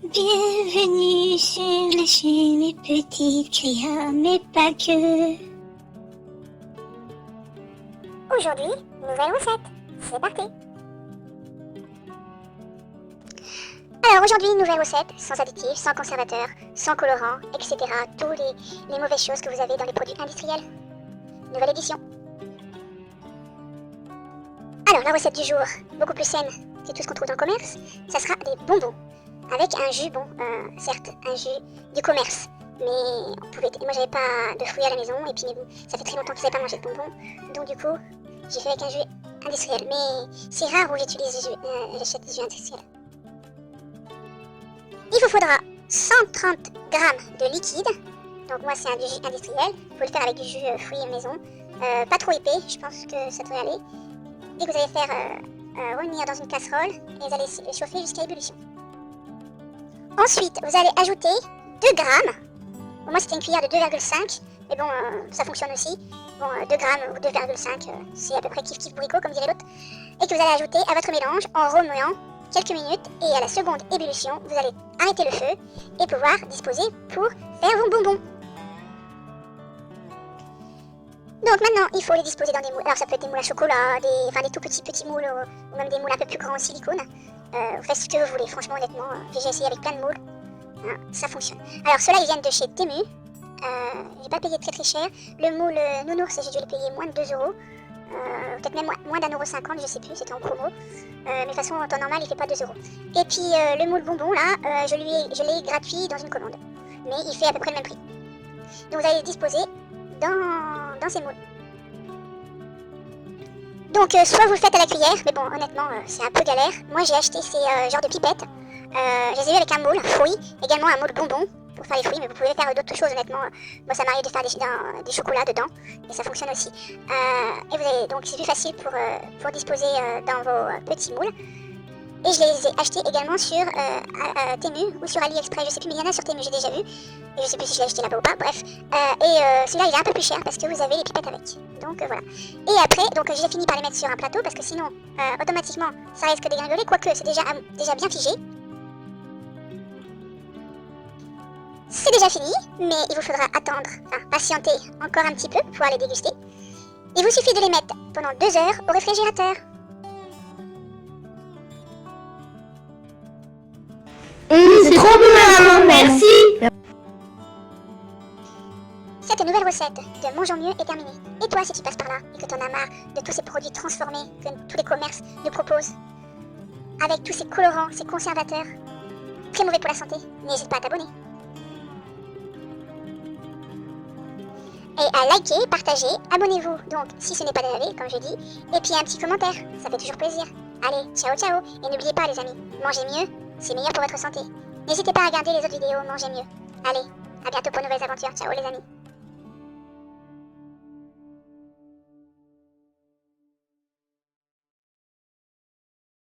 Bienvenue sur la chaîne Les Petites Créas, mais pas que. Aujourd'hui, nouvelle recette. C'est parti. Alors aujourd'hui, nouvelle recette, sans additifs, sans conservateurs, sans colorants, etc. Tous les mauvaises choses que vous avez dans les produits industriels. Nouvelle édition. Alors la recette du jour, beaucoup plus saine que tout ce qu'on trouve dans le commerce, ça sera des bonbons. Avec un jus, certes, un jus du commerce. Mais moi j'avais pas de fruits à la maison et puis ça fait très longtemps que je n'avais pas mangé de bonbons. Donc du coup, j'ai fait avec un jus industriel. Mais c'est rare où j'achète des jus industriels. Il vous faudra 130 g de liquide. Donc moi c'est un jus industriel. Vous pouvez le faire avec du jus fruits maison. Pas trop épais, je pense que ça devrait aller. Et que vous allez faire revenir dans une casserole et vous allez chauffer jusqu'à ébullition. Ensuite, vous allez ajouter 2 grammes. Bon, moi c'était une cuillère de 2,5, mais bon, ça fonctionne aussi. Bon, 2 grammes ou 2,5, c'est à peu près kiff bourricot comme dirait l'autre. Et que vous allez ajouter à votre mélange en remuant quelques minutes. Et à la seconde ébullition, vous allez arrêter le feu et pouvoir disposer pour faire vos bonbons. Donc maintenant, il faut les disposer dans des moules. Alors ça peut être des moules à chocolat, des tout petits moules ou même des moules un peu plus grands en silicone. Vous faites ce que vous voulez, franchement, honnêtement. J'ai essayé avec plein de moules. Hein, ça fonctionne. Alors ceux-là, ils viennent de chez Temu. J'ai pas payé très cher. Le moule nounours, j'ai dû le payer moins de 2 €. Peut-être même moins d'1,50 €, je sais plus, c'était en promo. Mais de toute façon, en temps normal, il fait pas 2 €. Et puis le moule bonbon, là, je l'ai gratuit dans une commande. Mais il fait à peu près le même prix. Donc vous allez les disposer dans ces moules. Donc soit vous le faites à la cuillère, mais bon honnêtement c'est un peu galère. Moi j'ai acheté ces genres de pipettes. Je les ai eu avec un moule fruits, également un moule bonbon pour faire les fruits, mais vous pouvez faire d'autres choses honnêtement. Moi ça m'arrive de faire des chocolats dedans et ça fonctionne aussi. Donc c'est plus facile pour disposer dans vos petits moules. Et je les ai achetés également sur Temu ou sur AliExpress, je sais plus, mais il y en a sur Temu, j'ai déjà vu. Et je sais plus si je l'ai acheté là-bas ou pas, bref. Celui-là il est un peu plus cher parce que vous avez les pipettes avec. Donc voilà. Et après, j'ai fini par les mettre sur un plateau parce que sinon, automatiquement, ça risque de dégringoler, quoique c'est déjà bien figé. C'est déjà fini, mais il vous faudra patienter encore un petit peu pour pouvoir les déguster. Il vous suffit de les mettre pendant 2 heures au réfrigérateur. C'est trop bon, maman, merci. Cette nouvelle recette de Mangeons Mieux est terminée. Et toi, si tu passes par là et que t'en as marre de tous ces produits transformés que tous les commerces nous proposent, avec tous ces colorants, ces conservateurs, très mauvais pour la santé, n'hésite pas à t'abonner. Et à liker, partager, abonnez-vous donc si ce n'est pas déjà fait, comme je dis, et puis un petit commentaire, ça fait toujours plaisir. Allez, ciao ciao, et n'oubliez pas les amis, mangez mieux, c'est meilleur pour votre santé. N'hésitez pas à regarder les autres vidéos, mangez mieux. Allez, à bientôt pour de nouvelles aventures, ciao les amis.